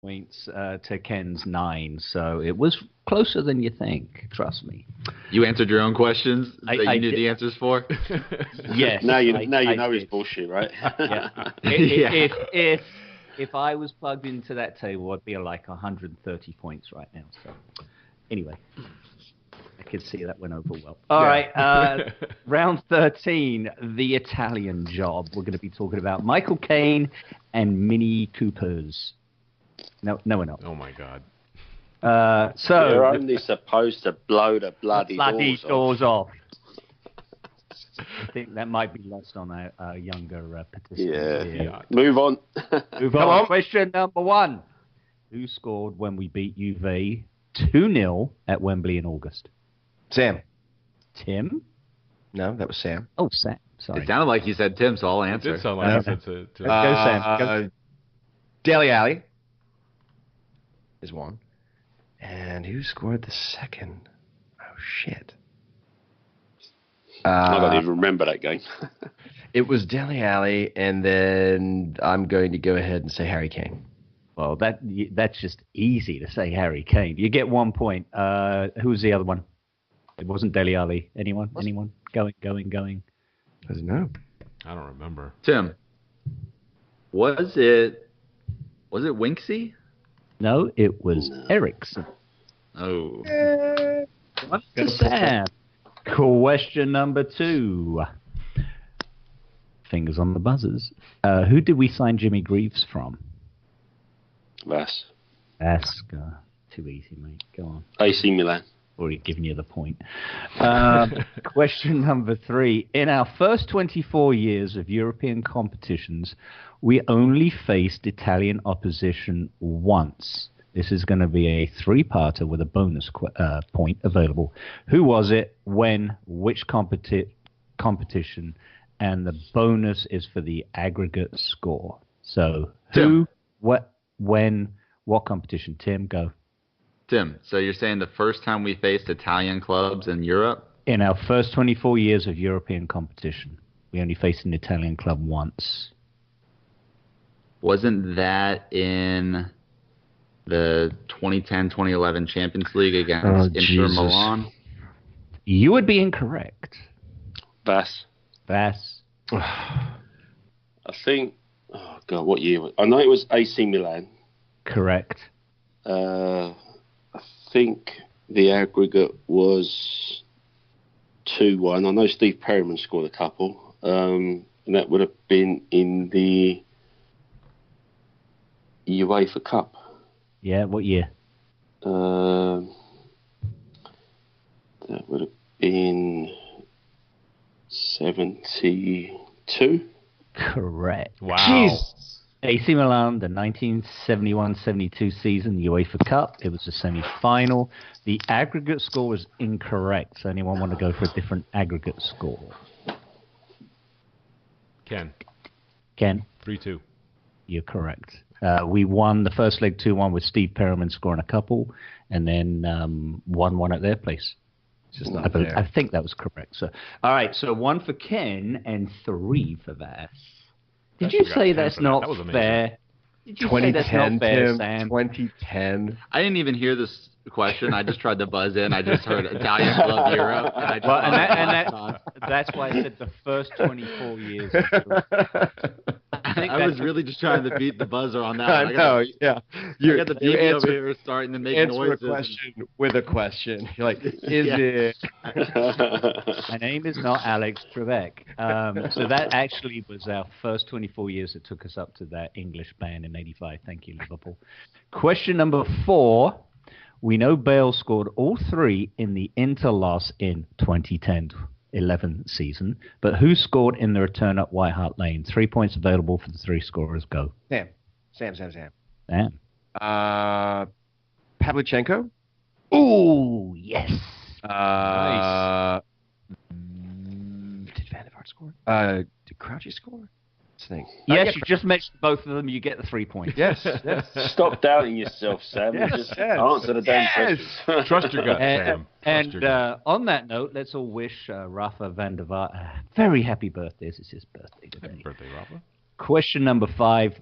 points to Ken's 9, so it was closer than you think. Trust me. You answered your own questions that you knew the answers for. Yes. Now you know it's bullshit, right? Yeah. If I was plugged into that table, I'd be like 130 points right now. So, anyway, I could see that went over well. All right, round 13, the Italian job. We're going to be talking about Michael Kane and Mini Coopers. No one else. Oh my God. So you're only supposed to blow the bloody doors off. I think that might be lost on our younger participants. Yeah. Move on. Come on. Question number 1. Who scored when we beat Juve 2-0 at Wembley in August? Sam. Tim? No, that was Sam. Oh, Sam. Sorry. It sounded like you said Tim, so I'll answer. It did sound like you said to Go, Sam. Go. Dele Alli is one. And who scored the second? Oh, shit. I don't even remember that game. It was Dele Alli, and then I'm going to go ahead and say Harry Kane. Well, that's just easy to say Harry Kane. You get 1 point. Who was the other one? It wasn't Dele Alli. Anyone? Going. I don't know. I don't remember. Tim, was it Winksy? No, it was Eriksson. Oh. What's to Sam? Question number 2. Fingers on the buzzers. Who did we sign Jimmy Greaves from? Vass. Vass. Too easy, mate. Go on. AC Milan. Already given you the point. Question number 3. In our first 24 years of European competitions, we only faced Italian opposition once. This is going to be a 3-parter with a bonus point available. Who was it, when, which competition, and the bonus is for the aggregate score. So who, what, when, what competition? Tim, go. Tim, so you're saying the first time we faced Italian clubs in Europe? In our first 24 years of European competition, we only faced an Italian club once. Wasn't that in the 2010-2011 Champions League against Inter Milan? You would be incorrect. Vass. I think, oh God, what year? I know it was AC Milan. Correct. I think the aggregate was 2-1. I know Steve Perryman scored a couple. And that would have been in the UEFA Cup. Yeah, what year? That would have been 72. Correct. Wow. Jeez. AC Milan, the 1971-72 season, UEFA Cup. It was the semi-final. The aggregate score was incorrect. So anyone want to go for a different aggregate score? Ken. 3-2. You're correct. We won the first leg 2-1 with Steve Perryman scoring a couple, and then 1-1 at their place. I think that was correct. So, all right, so 1 for Ken and 3 for Vass. Did you say that's not fair? Did you say that's not fair, Sam? 2010. I didn't even hear this question. I just tried to buzz in. I just heard Italian Club Europe. And that's why I said the first 24 years. I was really just trying to beat the buzzer on that one. I know, yeah. You got the baby over here starting to make noises. Answer a question with a question. You're like, is it? My name is not Alex Trebek. So that actually was our first 24 years that took us up to that English ban in '85. Thank you, Liverpool. Question number 4. We know Bale scored all 3 in the Inter loss in 2010-11 season, but who scored in the return up White Hart Lane? 3 points available for the 3 scorers. Go. Sam. Sam. Pavlyuchenko? Oh, yes. Nice. Did Van der Vaart score? Did Crouchy score? Yes, you just mentioned both of them. You get the 3 points. Yes. Stop doubting yourself, Sam. Just answer the damn questions. Trust your gut, Sam. And on that note, let's all wish Rafa van der Vaart a very happy birthday. It's his birthday today. Happy birthday, Rafa. Question number 5.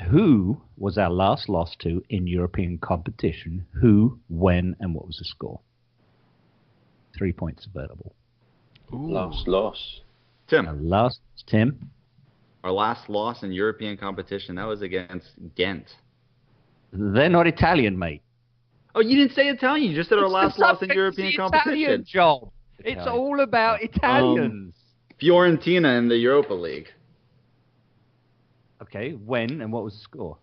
Who was our last loss to in European competition? Who, when, and what was the score? 3 points available. Last loss. Tim. Tim? Our last loss in European competition, that was against Ghent. They're not Italian, mate. Oh, you didn't say Italian. You just said our last loss in European competition. Italian job. It's all about Italians. Fiorentina in the Europa League. Okay, when and what was the score?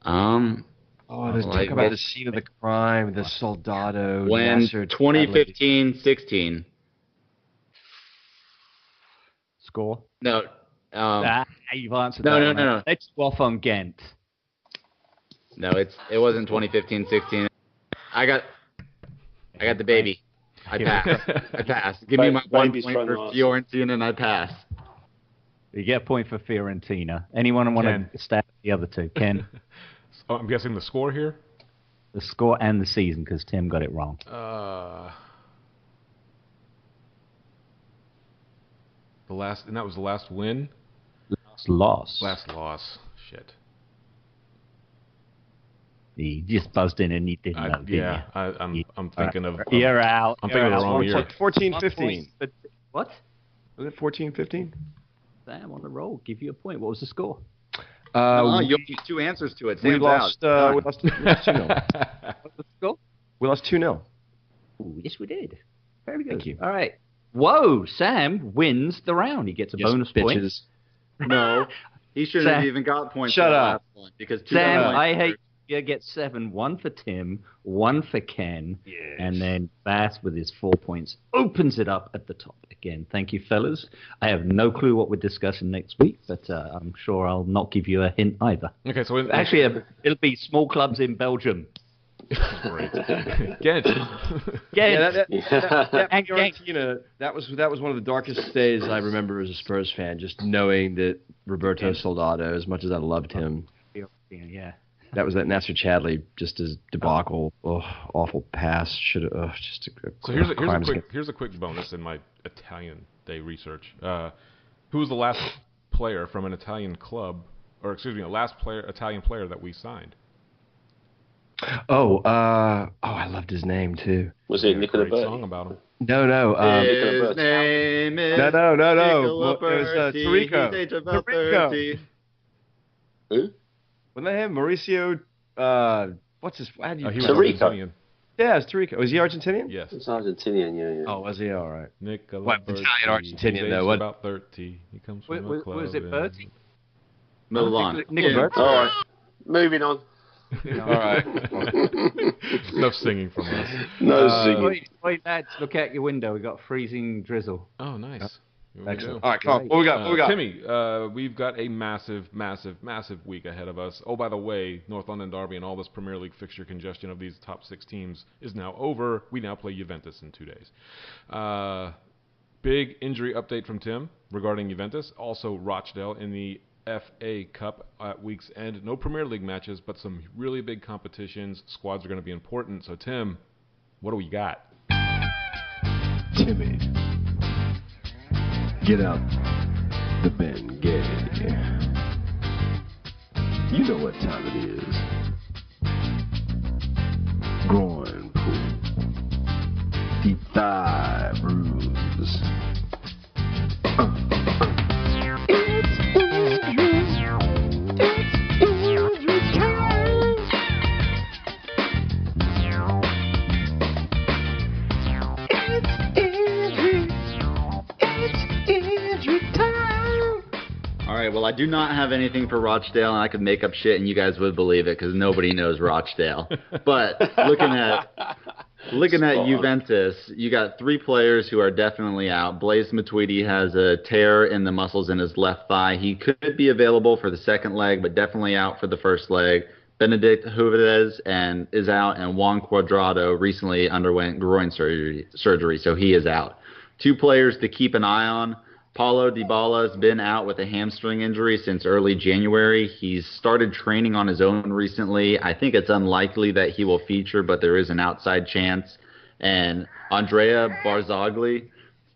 There's talk about the scene of the crime, the Soldado. When 2015-16. Score? No. You've answered that. No. Let's go off on Ghent. No, it wasn't 2015-16. I got the baby. I pass. Give me my 1 point for Fiorentina and I pass. You get a point for Fiorentina. Anyone want to stab the other two? Ken? I'm guessing the score here? The score and the season, because Tim got it wrong. And that was the last win? Last loss. Shit. You just buzzed in and you didn't know, did you? I'm thinking of... You're out. I'm thinking of the wrong year. 14-15. What? Was it 14-15? Sam, on the roll. Give you a point. What was the score? You have 2 answers to it. We lost 2-0. What was the score? We lost 2-0. Ooh, yes, we did. Very good. Thank you. All right. Whoa, Sam wins the round. He gets a bonus point. No, he shouldn't have even got points. Shut for up. That last one because Sam, I hate you. Get 7. 1 for Tim, 1 for Ken, and then Vass with his 4 points opens it up at the top again. Thank you, fellas. I have no clue what we're discussing next week, but I'm sure I'll not give you a hint either. Okay, so actually, it'll be small clubs in Belgium. Great. Ghent. And Fiorentina, that was one of the darkest days I remember as a Spurs fan, just knowing that Roberto Soldado, as much as I loved him, that was that Nasser Chadley just as debacle. Awful pass. So here's a quick bonus in my Italian day research. Who was the last player from an Italian club, or excuse me, Italian player that we signed? I loved his name too. Was it Nicola Berti? Song about him. No. His name is no. Nicola It was Berti. Who? Wasn't that him? Mauricio. What's his? He was Tarico. Argentinian. Yeah, it's Tarico. Was he Argentinian? Yes. It's Argentinian, yeah. Oh, was he? All right. Nicola Berti. Italian-Argentinian though. What? About 30. He comes from a club. Was it Berti? Milan. Nicola Berti. All right. Moving on. All right. Enough singing from us. No singing. Wait, lads, look out your window. We got freezing drizzle. Oh, nice. Excellent. All right, come on. What we got? Timmy, we've got a massive week ahead of us. Oh, by the way, North London Derby and all this Premier League fixture congestion of these top 6 teams is now over. We now play Juventus in 2 days. Big injury update from Tim regarding Juventus. Also, Rochdale in the FA Cup at week's end. No Premier League matches, but some really big competitions. Squads are going to be important. So, Tim, what do we got? Timmy, get out the Ben Gay. You know what time it is. Groin pull. Deep thigh bruise. Well, I do not have anything for Rochdale, and I could make up shit, and you guys would believe it because nobody knows Rochdale. But looking at Juventus, you got 3 players who are definitely out. Blaise Matuidi has a tear in the muscles in his left thigh. He could be available for the second leg, but definitely out for the first leg. Benedict Juventus is out, and Juan Cuadrado recently underwent groin surgery, so he is out. 2 players to keep an eye on. Paulo Dybala has been out with a hamstring injury since early January. He's started training on his own recently. I think it's unlikely that he will feature, but there is an outside chance. And Andrea Barzagli,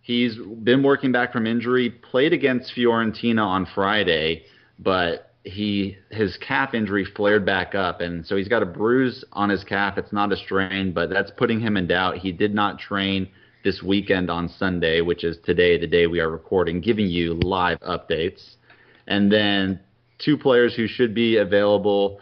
He's been working back from injury, played against Fiorentina on Friday, but his calf injury flared back up, and so he's got a bruise on his calf. It's not a strain, but that's putting him in doubt. He did not train this weekend on Sunday, which is today, the day we are recording, giving you live updates. And then 2 players who should be available.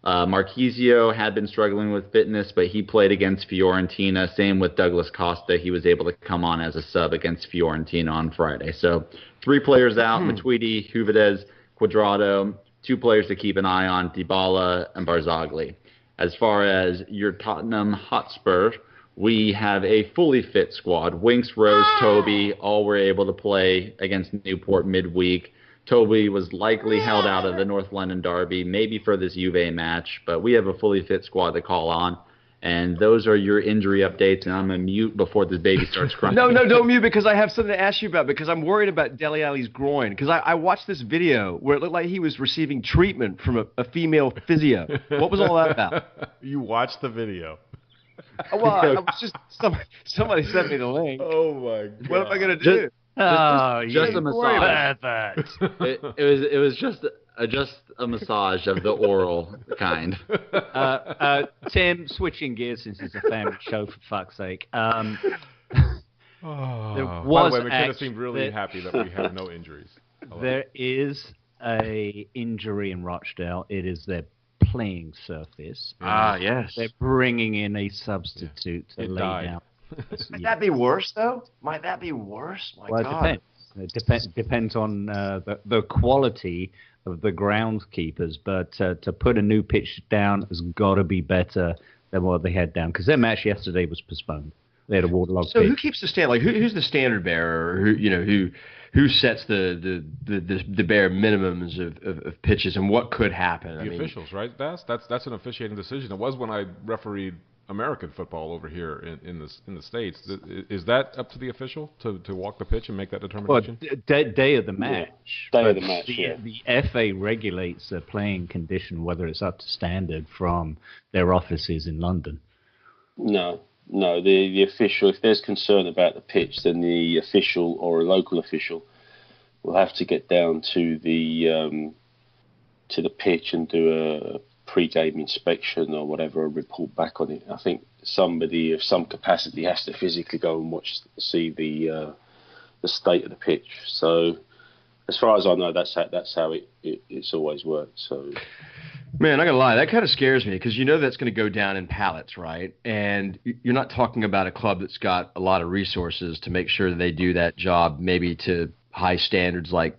Marquisio had been struggling with fitness, but he played against Fiorentina. Same with Douglas Costa. He was able to come on as a sub against Fiorentina on Friday. So 3 players out, Matuidi, Juventus, Cuadrado. 2 players to keep an eye on, Dybala and Barzagli. As far as your Tottenham Hotspur, we have a fully fit squad. Winks, Rose, Toby, all were able to play against Newport midweek. Toby was likely held out of the North London derby, maybe for this Juve match, but we have a fully fit squad to call on. And those are your injury updates, and I'm going to mute before this baby starts crying. No, don't mute, because I have something to ask you about, because I'm worried about Dele Alli's groin. Because I watched this video where it looked like he was receiving treatment from a female physio. What was all that about? You watched the video. Well, I was just somebody sent me the link. Oh, my God. What am I going to do? Just a massage. It was just a massage of the oral kind. Tim, switching gears since it's a family show, for fuck's sake. There was by the way, McKenna seemed really happy that we have no injuries. There is a injury in Rochdale. It is their playing surface. Yes. They're bringing in a substitute to lay down. Might that be worse, though? Might that be worse? My God. It depends on the quality of the groundskeepers, but to put a new pitch down has got to be better than what they had down, because their match yesterday was postponed. They had a waterlogged pitch. So who keeps the stand? Like who's the standard bearer? Who sets the bare minimums of pitches, and what could happen? The officials, right? That's an officiating decision. It was when I refereed American football over here in the States. Is that up to the official to walk the pitch and make that determination? Well, day of the match. Yeah. Day of the match, The FA regulates the playing condition, whether it's up to standard, from their offices in London. No, the official, if there's concern about the pitch, then the official or a local official will have to get down to the pitch and do a pre-game inspection or whatever, and report back on it. I think somebody of some capacity has to physically go and see the state of the pitch. So, as far as I know, that's how it's always worked. So, man, I gotta lie, that kind of scares me, because that's going to go down in pallets, right? And you're not talking about a club that's got a lot of resources to make sure that they do that job, maybe to high standards like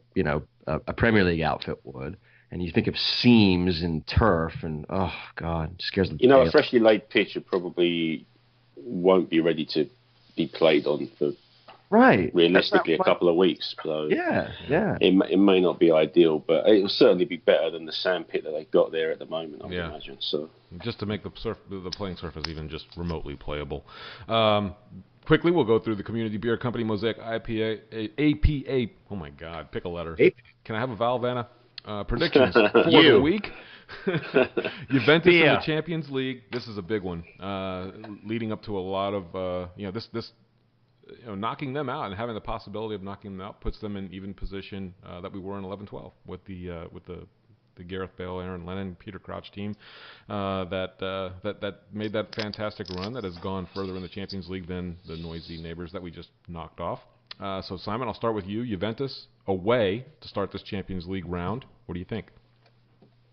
a Premier League outfit would. And you think of seams and turf, and oh God, it scares the a freshly laid pitch probably won't be ready to be played on for realistically a couple of weeks. So yeah, it may not be ideal, but it will certainly be better than the sandpit that they've got there at the moment, I would imagine. So just to make the playing surface even just remotely playable. Quickly, we'll go through the Community Beer Company Mosaic APA. Oh my God, pick a letter. Can I have a vowel, Vanna? Predictions for the week. Juventus in the Champions League. This is a big one. Leading up to a lot of knocking them out and having the possibility of knocking them out puts them in even position that we were in 11-12 with the Gareth Bale, Aaron Lennon, Peter Crouch team that made that fantastic run that has gone further in the Champions League than the noisy neighbors that we just knocked off. So, Simon, I'll start with you. Juventus away to start this Champions League round. What do you think?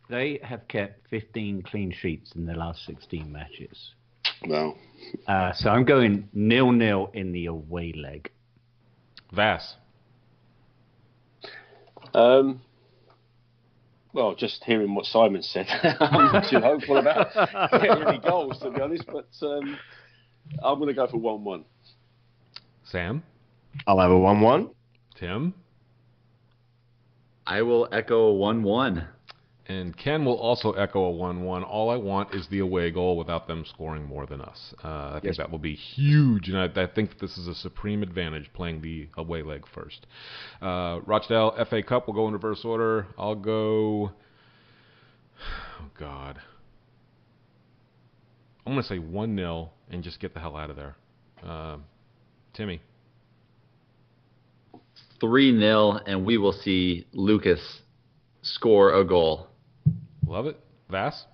They have kept 15 clean sheets in their last 16 matches. Well, so I'm going 0-0 in the away leg. Vass. Well, just hearing what Simon said, I'm not too hopeful about getting any goals, to be honest. But I'm going to go for 1-1. Sam? I'll have a 1-1. Tim? I will echo a 1-1. And Ken will also echo a 1-1. All I want is the away goal without them scoring more than us. I think that will be huge, and I think this is a supreme advantage, playing the away leg first. Rochdale FA Cup, we'll go in reverse order. I'll go... Oh, God. I'm going to say 1-0 and just get the hell out of there. Timmy? 3-0, and we will see Lucas score a goal. Love it. Vass?